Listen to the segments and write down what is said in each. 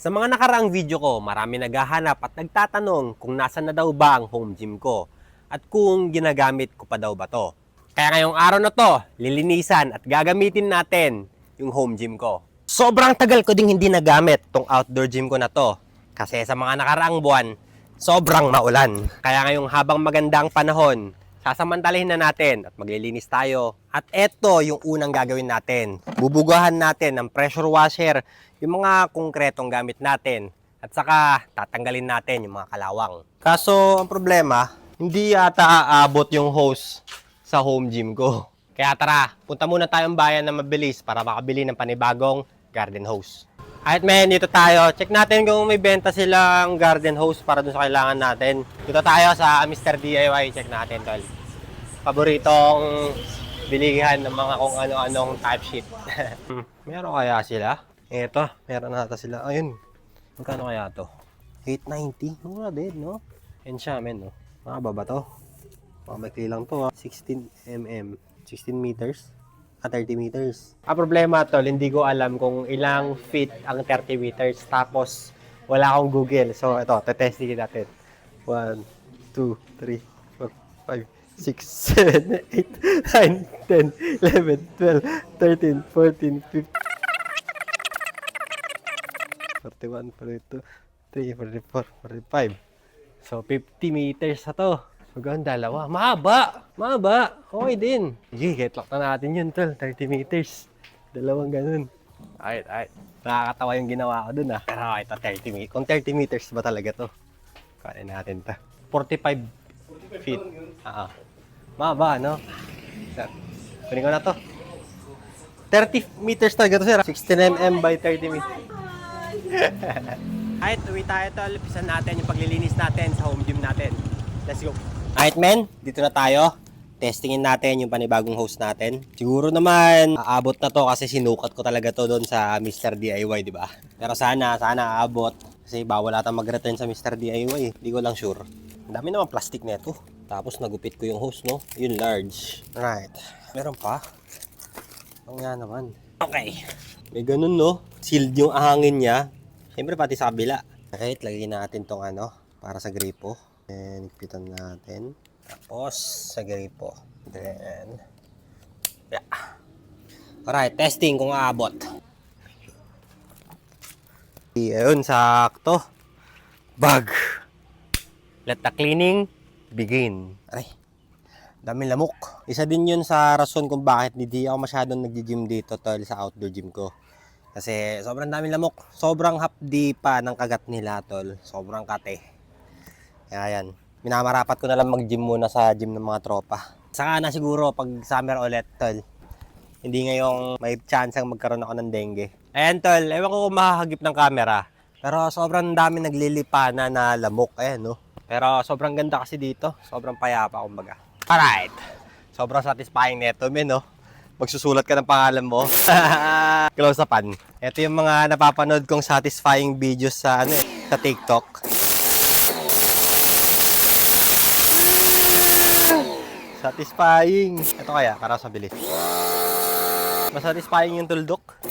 Sa mga nakaraang video ko, marami naghahanap at nagtatanong kung nasan na daw ba ang home gym ko at kung ginagamit ko pa daw ba to. Kaya ngayong araw na to, lilinisan at gagamitin natin yung home gym ko. Sobrang tagal ko ding hindi nagamit tong outdoor gym ko na to kasi sa mga nakaraang buwan, sobrang maulan. Kaya ngayong habang magandang panahon, sasamantalahin na natin at maglilinis tayo. At eto yung unang gagawin natin. Bubugahan natin ng pressure washer yung mga konkretong gamit natin. At saka tatanggalin natin yung mga kalawang. Kaso ang problema, hindi yata aabot yung hose sa home gym ko. Kaya tara, punta muna tayong bayan na mabilis para makabili ng panibagong garden hose. Alright men, dito tayo. Check natin kung may benta silang garden hose para dun sa kailangan natin. Dito tayo sa Mr. DIY. Check natin, tol. Paboritong bilihan ng mga kung ano-anong type sheet. Meron kaya sila? Ito, meron na ata sila. Ayun. Magkano kaya to? 890? Mura din, no? Yan siya, men, no? Makaba ba to? Makabakli lang to, ha? 16 mm. 16 meters? 30 meters. Ang problema, tol, hindi ko alam kung ilang feet ang 30 meters. Tapos, wala akong Google. So, ito, tetestingin natin. 1, 2, 3, 4, 5, 6, 7, 8, 9, 10, 11, 12, 13, 14, 15, 41, 42, 43, 44, 45. So, 50 meters na to. So, gawin dalawa. Mahaba! Mahaba! Okay din. Sige, get lock na natin yun, tol. 30 meters. Dalawang ganun. Alright. Nakakatawa yung ginawa ko dun, ah. Pero ito, 30 meters. Kung 30 meters ba talaga to? Kanin natin ta. 45 feet. Mahaba, no? Kunin ko na to. 30 meters talaga to, sir. 16 mm by 30 meters. Alright, uwi tayo, tol. Pisan natin yung paglilinis natin sa home gym natin. Let's go. Alright, men. Dito na tayo. Testingin natin yung panibagong hose natin. Siguro naman, aabot na to kasi sinukat ko talaga to doon sa Mr. DIY, di ba? Pero sana aabot. Kasi bawal ata mag-return sa Mr. DIY. Hindi ko lang sure. Ang dami naman plastic nito. Tapos nagupit ko yung hose, no? Yun, large. Alright. Meron pa. Ang nga naman. Okay. May ganun, no? Sealed yung hangin niya. Siyempre pati sa kabila. Alright, lagay natin tong para sa gripo. And ipitan natin. Tapos sa gripo. Then, yeah. Alright, testing kung aabot. Ayun, sakto. Bag. Let the cleaning begin. Aray, daming lamok. Isa din yun sa rason kung bakit hindi ako masyadong nag-gym dito, tol, sa outdoor gym ko. Kasi sobrang daming lamok. Sobrang hapdi pa ng kagat nila, tol. Sobrang kate. Kaya yan. Minamarapat ko na lang mag-gym muna sa gym ng mga tropa. Saka na siguro pag summer ulit, tol. Hindi ngayong may chance ang magkaroon ako ng dengue. Ayan, tol. Ewan ko kung makakagip ng camera. Pero sobrang dami naglilipana na lamok. Ayan, no? Pero sobrang ganda kasi dito. Sobrang payapa, kumbaga. Alright. Sobrang satisfying neto, men, no? Magsusulat ka ng pangalan mo. Close upan. Ito yung mga napapanood kong satisfying videos sa sa TikTok. Satisfying. Ito kaya, para sa bilis. Mas satisfying yung tuldok.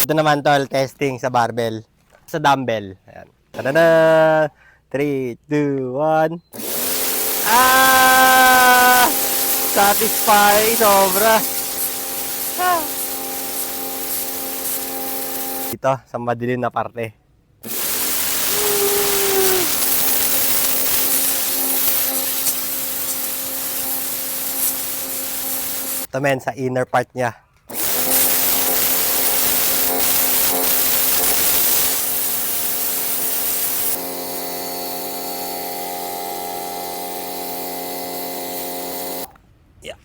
Ito naman, tol, testing sa barbell. Sa dumbbell. Ayan. Tada-da! 3, 2, 1. Satisfying, sobra. Dito, sa madilim na parte. Ito, men, sa inner part niya. Yeah.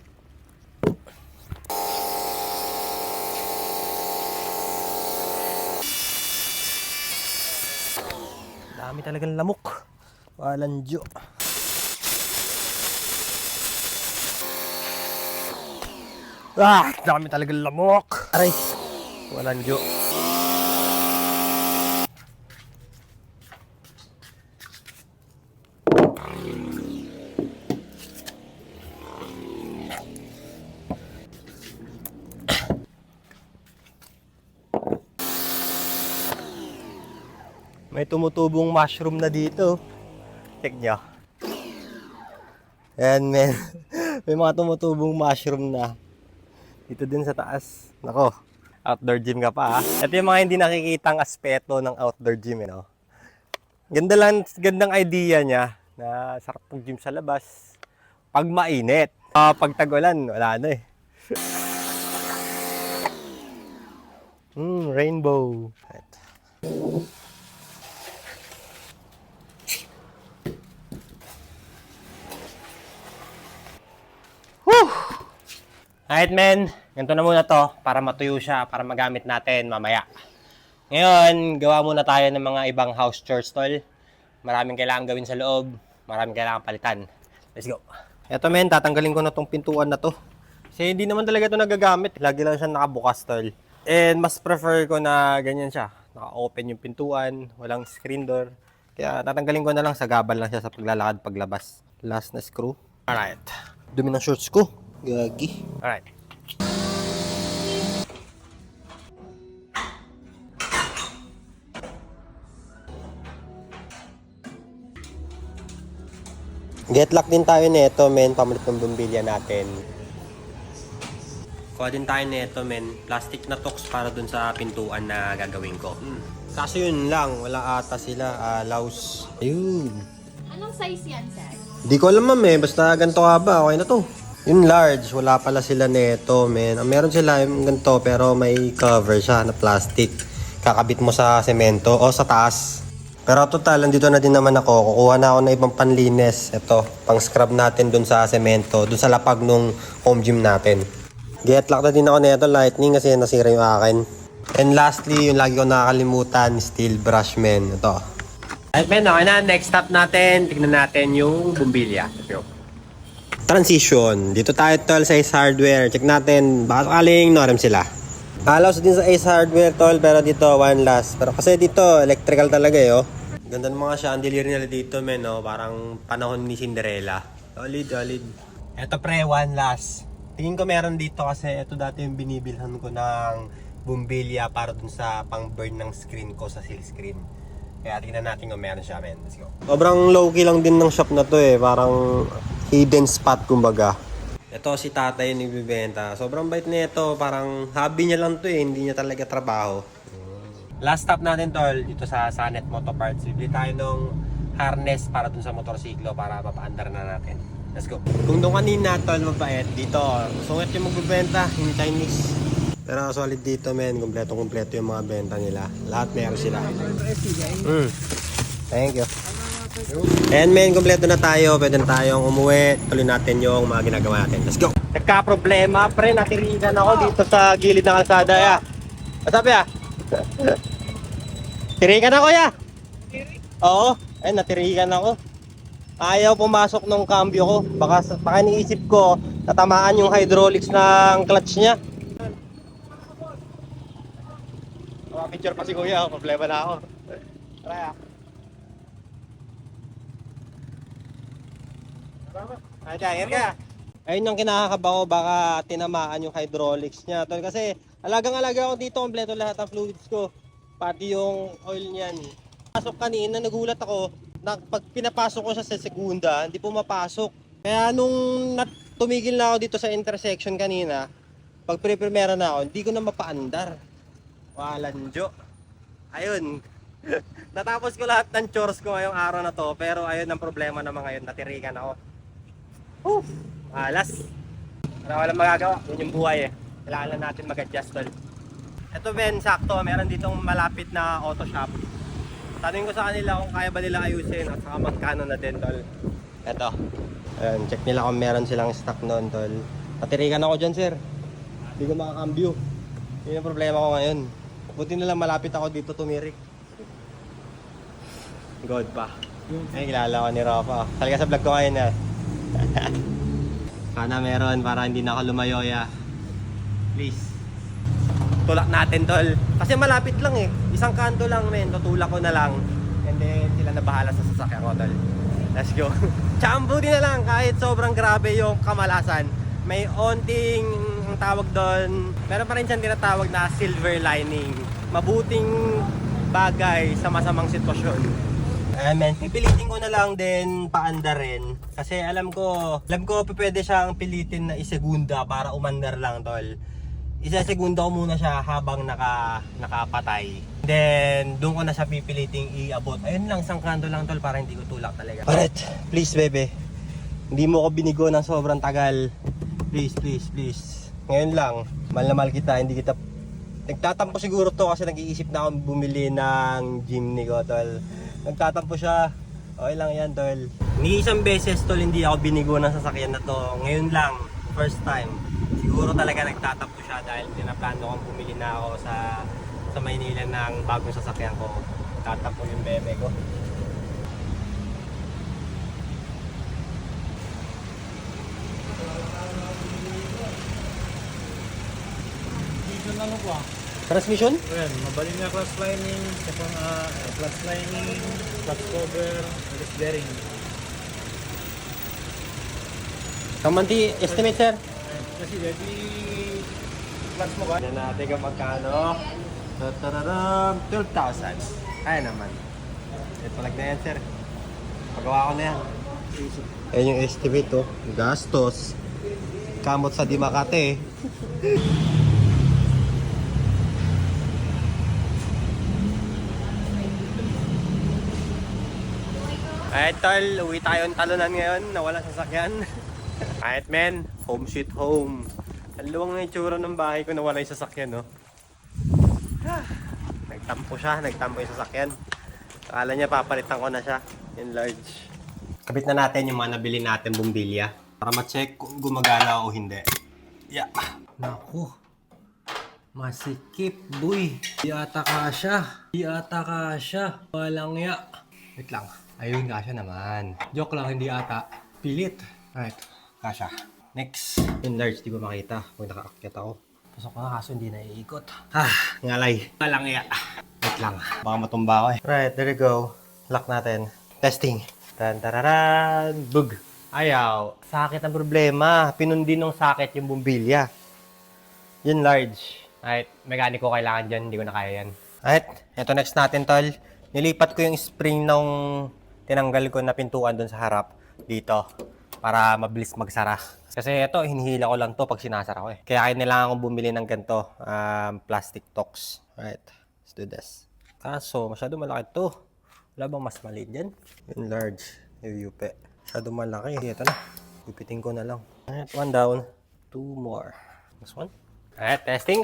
Dami talagang lamok. Walang Diyo. Dami talagang lamok. Aray. Walang Diyo. May tumutubong mushroom na dito. Check nyo. Ayan, men. May mga tumutubong mushroom na. Dito din sa taas. Nako, outdoor gym ka pa, ha? Ito yung mga hindi nakikitang aspeto ng outdoor gym, eh, no? Ganda lang, gandang idea niya na sarap mag-gym sa labas. Pag mainit. Pag tag-ulan, wala na, eh. Rainbow. Right. Woo! Alright, men. Ganito na muna to para matuyo siya, para magamit natin mamaya. Ngayon, gawa muna tayo ng mga ibang house chores, tol. Maraming kailangan gawin sa loob. Maraming kailangan palitan. Let's go. Eto, men. Tatanggalin ko na tong pintuan na to. Kasi hindi naman talaga ito nagagamit. Lagi lang siya nakabukas, tol. And mas prefer ko na ganyan siya. Naka-open yung pintuan. Walang screen door. Kaya tatanggalin ko na lang. Sagabal lang siya sa paglalakad paglabas. Last na screw. Alright. Dumi ng shorts ko. Gagi. Alright. Get lock din tayo nito, men. Pamalit ng bumbilya natin. Kuha din tayo nito, men. Plastic na tox para dun sa pintuan na gagawin ko. Kaso yun lang. Wala ata sila. Laos. Ayun. Anong size yan, sir? Di ko alam, ma'am, eh. Basta ganito ka ba? Okay na to. Yung large, wala pala sila nito, men. Meron sila yung ganito, pero may cover siya na plastic. Kakabit mo sa semento o sa taas. Pero total, nandito na din naman ako. Kukuha na ako ng ibang panlinis. Ito, pang scrub natin dun sa semento, dun sa lapag nung home gym natin. Get lock na din ako nito, lightning, kasi nasira yung akin. And lastly, yung lagi ko nakakalimutan, steel brush, men. Ito. Alright, men, okay na. Next stop natin, tignan natin yung bumbilya. Let's go. Transition. Dito tayo, tol, sa Ace Hardware. Check natin, baka sakaling norem sila. Halos din sa Ace Hardware, tol, pero dito, one last. Pero kasi dito, electrical talaga, eh, oh. Ganda ng mga chandelier nila dito, men, oh. Parang panahon ni Cinderella. Solid, solid. Eto, pre, one last. Tingin ko meron dito kasi ito dati yung binibilhan ko ng bumbilya para dun sa pang-burn ng screen ko sa seal screen. Kaya tingnan natin kung meron siya, men. Let's go. Sobrang low-key lang din ng shop na to, eh. Parang hidden spot, kumbaga. Ito si tatay yung nagbibenta. Sobrang bait niya ito. Parang hobby niya lang to, eh. Hindi niya talaga trabaho. Last stop natin, tol, dito sa Sanet Moto Parts. Bibili tayo ng harness para dun sa motorsiklo para mapaandar na natin. Let's go. Kung doon kanina, tol, mabait. Dito, sungit yung magbibenta, yung Chinese. Pero solid dito, men. Kompleto-kompleto yung mga benta nila. Lahat meron sila. Thank you. And men, kompleto na tayo. Pwede na tayong umuwi. Tuloy natin yung mga ginagawa natin. Let's go. Nagka-problema, pre. Natirigan ako dito sa gilid ng kalsada, ya. Masabi, ya? Tirigan ako, ya. Oo. Ay, natirigan ako. Ayaw pumasok ng cambio ko. Baka niisip ko, tatamaan yung hydraulics ng clutch niya. Picture pa si kuya, problema na ako. Tara. Ay, ka. Ayun yung kinakakaba ko, baka tinamaan yung hydraulics niya. Tol, kasi alagang-alaga ako dito, kompleto lahat ng fluids ko. Pati yung oil niyan. Pasok kanina, nagulat ako. Pag pinapasok ko siya sa segunda, hindi pumapasok. Kaya nung tumigil na ako dito sa intersection kanina, pag pre-primera na ako, hindi ko na mapaandar. Walanjo. Ayun. Natapos ko lahat ng chores ko ngayong araw na to. Pero ayun ang problema naman ngayon. Natirikan ako. Alas. Pero walang magagawa. Yun yung buhay, eh. Kailangan lang natin mag-adjust, tol. Ito, Ben, sakto. Meron ditong malapit na auto shop. Tanungin ko sa kanila kung kaya ba nila ayusin at saka magkano na din, tol. Ito. Ayun, check nila kung meron silang stock noon, tol. Natirikan ako dyan, sir. Hindi ko makakambyo. Yun yung problema ko ngayon. Buti na lang malapit ako dito tumirik. God pa. Ay, kilala ko ni Rafa. Talaga sa vlog ko ngayon, eh. Sana meron para hindi na ako lumayo, ya. Please. Tulak natin, tol. Kasi malapit lang, eh. Isang kanto lang, men. Tutulak ko na lang. And then sila na bahala sa sasakyan ko, tol. Let's go. Chambu din na lang kahit sobrang grabe yung kamalasan. May onting tawag doon. Meron pa rin siyang tinatawag na silver lining. Mabuting bagay sa masamang sitwasyon. Men, pipilitin ko na lang din paanda rin. Kasi alam ko pwede siyang pilitin na isegunda para umandar lang, tol. Isa-segunda ko muna siya habang nakapatay. Then, doon ko na siya pipiliting iabot. Ayun lang, isang kanto lang, tol, para hindi ko tulak talaga. Alright, please, bebe. Hindi mo ko binigo ng sobrang tagal. Please, please, please. Ngayon lang, mahal na mahal kita, hindi kita... Nagtatampo siguro to kasi nag-iisip na akong bumili ng Jimny ko, tol. Nagtatampo siya. Okay lang yan, tol. Ni isang beses, tol, hindi ako binigo ng sasakyan na to. Ngayon lang, first time. Siguro talaga nagtatampo siya dahil pinaplano kong bumili na ako sa Maynila ng bagong sasakyan ko. Tatampo yung bebe ko. Ano po? Transmission? Ayan, mabaling na clutch lining, clutch lining, clutch cover, clutch bearing. Kamanti, estimate, sir? Ayan, kasi ready clutch mo ba? Yan natin kung magkano. 12,000. Kaya naman. Ito lang na yan, sir. Pagawa ko na yan. Ayan yung estimate, oh. Gastos. Kamot sa Di Makati, Alright, tol, uwi tayong talunan ngayon na wala sasakyan. Alright, men, home sweet home. Ang luwang na itsura ng bahay ko na wala yung sasakyan, no? Nagtampo yung sasakyan. Akala niya papalitan ko na siya. In large. Kabit na natin yung mga nabili natin bumbilya. Para ma-check kung gumagana o hindi. Yeah. Naku. Masikip, boy. Di ata kasya. Walang ya. Wait lang. Ayun, kasya naman. Joke lang, hindi ata. Pilit. Alright, kasya. Next. In large, di ko makita pag nakaakyat ako. Pasok na kaso hindi naiikot. Ngalay. Walang ya. Wait lang. Baka matumba ako eh. Right, there you go. Lock natin. Testing. Tan-tararan. Bug. Ayaw. Sakit ang problema. Pinundi ng sakit yung bumbilya. Yun large. Alright, mekaniko kailangan dyan. Hindi ko na kaya yan. Alright, ito next natin, tol. Nilipat ko yung spring nung tinanggal ko na pintuan doon sa harap dito para mabilis magsara. Kasi ito, hinihila ko lang to pag sinasara ko eh. Kaya kailangan kong bumili ng ganito, plastic tocks. Alright, let's do this. Kaso, masyado malaki to. Wala bang mas maliit dyan? Yung large, yung yupe. Masyado malaki. Ito na, ipitin ko na lang. Alright, one down, two more. This one. Alright, testing.